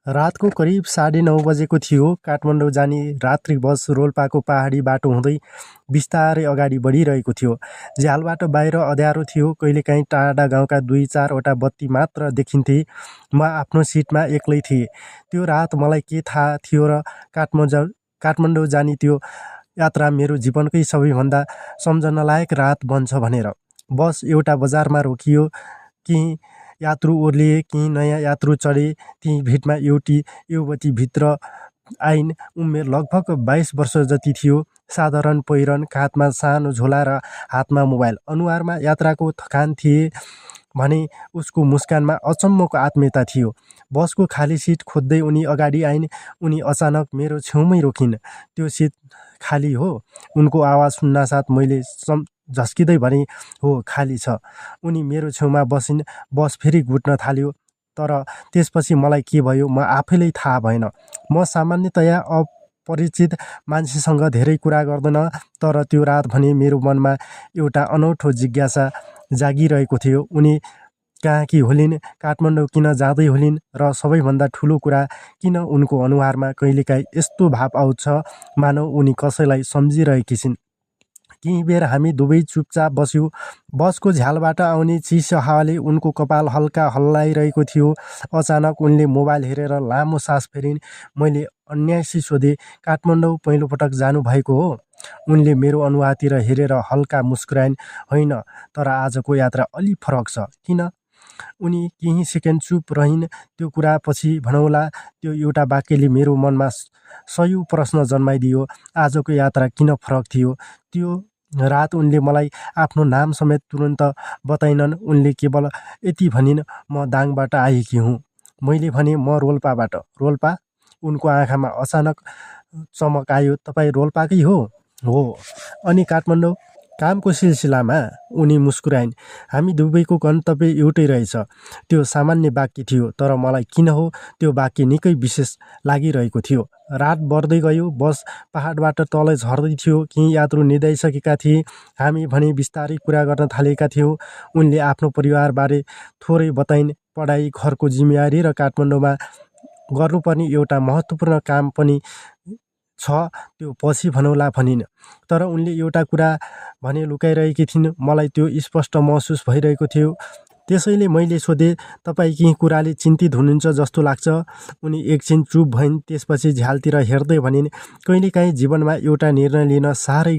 रातको करिब 9:30 बजेको थियो। काठमाडौँ जाने रात्रि बस रोल्पाको पहाडी बाटो हुँदै बिस्तारै अगाडि बढिरहेको थियो। झ्यालबाट बाहिर अँध्यारो थियो। कहिलेकाहीँ टाढा गाउँका 2-4वटा बत्ती मात्र देखिन्थे। म आफ्नो सिटमा एक्लै थिएँ। त्यो रात मलाई के थाहा थियो र काठमाडौँ जाने त्यो यात्रा मेरो जीवनकै सबैभन्दा सम्झनलायक रात बन्छ भनेर। बस एउटा बजारमा रोकियो। केही यात्रु ओर्लिए, केही नयाँ यात्रु चढे। ती भिडमा एउटी युवती भित्र आइन्। उमेर लगभग 22 वर्ष जति थियो। साधारण पहिरन, काँधमा सानो झोला र हातमा मोबाइल। अनुहारमा यात्राको थकान थिए भने उसको मुस्कानमा अचम्मको आत्मीयता थियो। बसको खाली सिट खोज्दै उनी अगाडि आइन्। उनी अचानक मेरो छेउमै रोकिन्। त्यो सिट खाली हो? उनको आवाज सुन्नासाथ मैले झस्किँदै भने, हो, खाली छ। उनी मेरो छेउमा बसिन्। बस फेरि घुट्न थाल्यो। तर त्यसपछि मलाई के भयो म आफैलाई थाहा भएन। म सामान्यतया अपरिचित मान्छेसँग धेरै कुरा गर्दैन, तर त्यो रात भने मेरो मनमा एउटा अनौठो जिज्ञासा जागिरहेको थियो। उनी कहाँकी होलिन्, काठमाडौँ किन जाँदै होलिन्, र सबैभन्दा ठुलो कुरा, किन उनको अनुहारमा कहिलेकाहीँ यस्तो भाव आउँछ मानौ उनी कसैलाई सम्झिरहेकी छिन्। केही बेर हामी दुवै चुपचाप बस्यौँ। बसको झ्यालबाट आउने चिसो हावाले उनको कपाल हल्का हल्लाइरहेको थियो। अचानक उनले मोबाइल हेरेर लामो सास फेरिन्। मैले अन्यासी सोधेँ, काठमाडौँ पहिलोपटक जानुभएको हो? उनले मेरो अनुहारतिर हेरेर हल्का मुस्कुराइन्। होइन, तर आजको यात्रा अलि फरक छ। किन? उनी केही सेकेन्ड चुप रहिन्। त्यो कुरा पछि भनौँला। त्यो एउटा वाक्यले मेरो मनमा सयौं प्रश्न जन्माइदियो। आजको यात्रा किन फरक थियो? त्यो रात उनले मलाई आफ्नो नाम समेत तुरन्त बताइनन्। उनले केवल यति भनिन्, म दाङबाट आएकी हुँ। मैले भने, म रोल्पाबाट। रोल्पा? उनको आँखामा अचानक चमक आयो। तपाईँ रोल्पाकै हो? हो। अनि काठमाडौँ? कामको सिलसिलामा? उनी मुस्कुराइन्। हामी दुवैको गन्तव्य एउटै रहेछ। त्यो सामान्य वाक्य थियो, तर मलाई किन हो त्यो वाक्य निकै विशेष लागिरहेको थियो। रात बढ्दै गयो। बस पहाडबाट तल झर्दै थियो। केही यात्रु निदाइसकेका थिए। हामी भने बिस्तारै कुरा गर्न थालेका थियौँ। उनले आफ्नो परिवारबारे थोरै बताइन्। पढाइ, घरको जिम्मेवारी र काठमाडौँमा गर्नुपर्ने एउटा महत्त्वपूर्ण काम पनि छ, त्यो पछि भनौँला भनिन्। तर उनले एउटा कुरा भने लुकाइरहेकी थिइन्। मलाई त्यो स्पष्ट महसुस भइरहेको थियो। त्यसैले मैले सोधेँ, तपाईँ केही कुराले चिन्तित हुनुहुन्छ जस्तो लाग्छ। उनी एकछिन चुप भइन्। त्यसपछि झ्यालतिर हेर्दै भनिन्, कहिलेकाहीँ जीवनमा एउटा निर्णय लिन साह्रै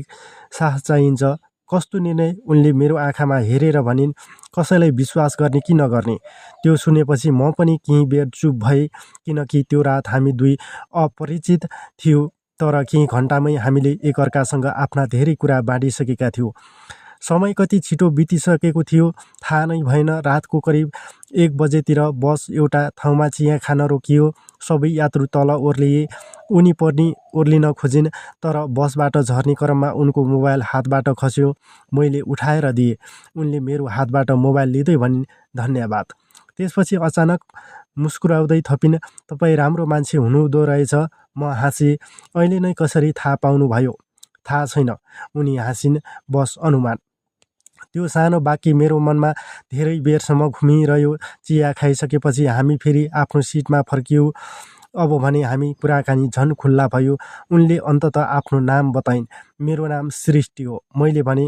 साहस चाहिन्छ। कस्तो निर्णय? उनले मेरो आँखामा हेरेर भनिन्, कसैलाई विश्वास गर्ने कि नगर्ने। त्यो सुनेपछि म पनि केही बेर चुप भएँ, किनकि त्यो रात हामी दुई अपरिचित थियौँ। तर केही घन्टामै हामीले एकअर्कासँग आफ्ना धेरै कुरा बाँडिसकेका थियौँ। समय कति छिटो बितिसकेको थियो थाहा नै भएन। रातको करिब 1 बजेतिर बस एउटा ठाउँमा चिया खान रोकियो। सबै यात्रु तल ओर्लिए। उनी पनि ओर्लिन खोजिन्, तर बसबाट झर्ने क्रममा उनको मोबाइल हातबाट खस्यो। मैले उठाएर दिएँ। उनले मेरो हातबाट मोबाइल लिँदै भनिन्, धन्यवाद। त्यसपछि अचानक मुस्कुराउँदै थपिन्, तपाईँ राम्रो मान्छे हुनुहुँदो रहेछ। म हाँसेँ। अहिले नै कसरी थाहा पाउनुभयो? थाहा छैन, उनी हाँसिन्। बस अनुमान। त्यो सानो वाक्य मेरो मनमा धेरै बेरसम्म घुमिरह्यो। चिया खाइसकेपछि हामी फेरि आफ्नो सिटमा फर्कियौँ। अब भने हामी कुराकानी झन् खुल्ला भयो। उनले अन्ततः आफ्नो नाम बताइन्। मेरो नाम सृष्टि हो। मैले भने,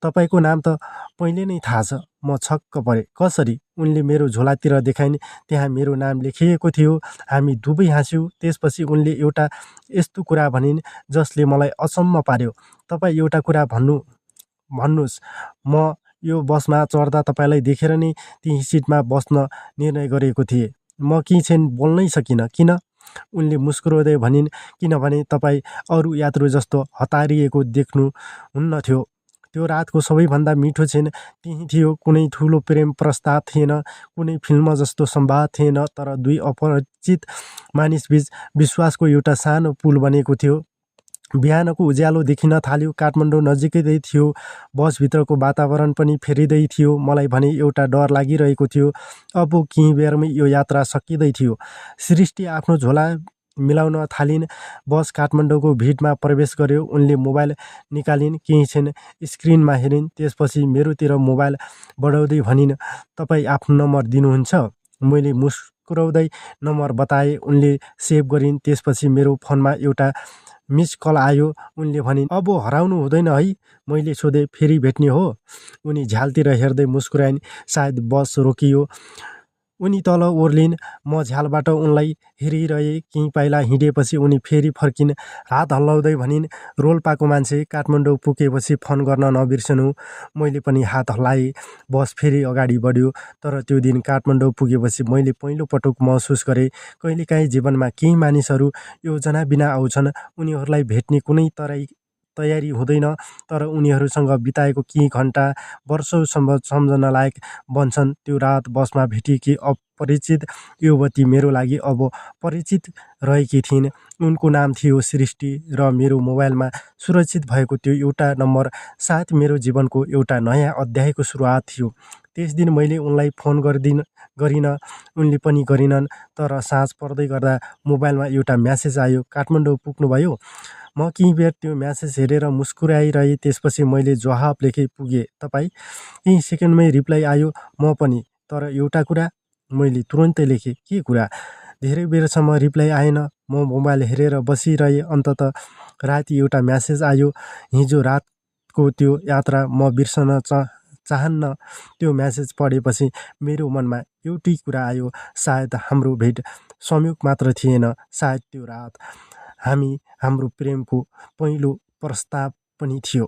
तपाईँको नाम त पहिले नै थाहा छ। म छक्क परेँ। कसरी? उनले मेरो झोलातिर देखाइन्। त्यहाँ मेरो नाम लेखिएको थियो। हामी दुवै हाँस्यौँ। त्यसपछि उनले एउटा यस्तो कुरा भनिन् जसले मलाई अचम्म पार्यो। तपाईँ एउटा कुरा भन्नुहोस्, म यो बसमा चढ्दा तपाईँलाई देखेर नै त्यही सिटमा बस्न निर्णय गरेको थिएँ। म केही क्षण बोल्नै सकिनँ। किन? उनले मुस्कुराउँदै भनिन्, किनभने तपाईँ अरू यात्रु जस्तो हतारिएको देख्नुहुन्नथ्यो। त्यो रातको सबैभन्दा मिठो क्षण त्यही थियो। कुनै ठुलो प्रेम प्रस्ताव थिएन, कुनै फिल्म जस्तो संवाद थिएन, तर दुई अपरिचित मानिसबीच विश्वासको एउटा सानो पुल बनेको थियो। बिहानको उज्यालो देखिन थाल्यो। काठमाडौँ नजिकै थियो। बसभित्रको वातावरण पनि फेरिँदै थियो। मलाई भने एउटा डर लागिरहेको थियो। अब केही बेरमै यो यात्रा सकिँदै थियो। सृष्टि आफ्नो झोला मिलाउन थालिन्। बस काठमाडौँको भिडमा प्रवेश गर्यो। उनले मोबाइल निकालिन्। केही क्षण स्क्रिनमा हेरिन्। त्यसपछि मेरोतिर मोबाइल बढाउँदै भनिन्, तपाईँ आफ्नो नम्बर दिनुहुन्छ? मैले मुस्कुराउँदै नम्बर बताए। उनले सेभ गरिन्। त्यसपछि मेरो फोनमा एउटा मिस कल आयो। उनले भनिन्, अब हराउनु हुँदैन है? मैले सोधेँ, फेरि भेट्ने हो? उनी झ्यालतिर हेर्दै मुस्कुराइन्। सायद बस रोकियो। उनी तल ओर्लिन्। म झ्यालबाट उनलाई हेरिरहेँ। केही पाइला हिँडेपछि उनी फेरि फर्किन्। हात हल्लाउँदै भनिन्, रोल्पाको मान्छे, काठमाडौँ पुगेपछि फोन गर्न नबिर्सनु। मैले पनि हात हल्लाएँ। बस फेरि अगाडि बढ्यो। तर त्यो दिन काठमाडौँ पुगेपछि मैले पहिलो पटक महसुस गरेँ, कहिलेकाहीँ जीवनमा केही मानिसहरू योजना बिना आउँछन्। उनीहरूलाई भेट्ने कुनै तयारी हुँदैन, तर उनीहरूसँग बिताएको केही घन्टा वर्षौँसम्म सम्झन लायक बन्छन्। त्यो रात बसमा भेटिएकी अपरिचित युवती मेरो लागि अब परिचित रहेकी थिइन्। उनको नाम थियो सृष्टि र मेरो मोबाइलमा सुरक्षित भएको त्यो एउटा नम्बर सायद मेरो जीवनको एउटा नयाँ अध्यायको सुरुवात थियो। त्यस दिन मैले उनलाई फोन गरिनँ, उनले पनि गरिनन्। तर साँझ पर्दै गर्दा मोबाइलमा एउटा म्यासेज आयो, काठमाडौँ पुग्नुभयो? म केही बेर त्यो म्यासेज हेरेर मुस्कुराइरहेँ। त्यसपछि मैले जवाफ लेखेँ, पुगेँ। तपाईँ? केही सेकेन्डमै रिप्लाई आयो, म पनि। तर एउटा कुरा? मैले तुरन्तै लेखेँ, के कुरा? धेरै बेरसम्म रिप्लाई आएन। म मोबाइल हेरेर बसिरहेँ। अन्ततः राति एउटा म्यासेज आयो, हिजो रातको त्यो यात्रा म बिर्सन चाहन्न। त्यो म्यासेज पढेपछि मेरो मनमा एउटै कुरा आयो, सायद हाम्रो भेट संयोग मात्र थिएन। सायद त्यो रात हाम्रो प्रेमको पहिलो प्रस्ताव पनि थियो।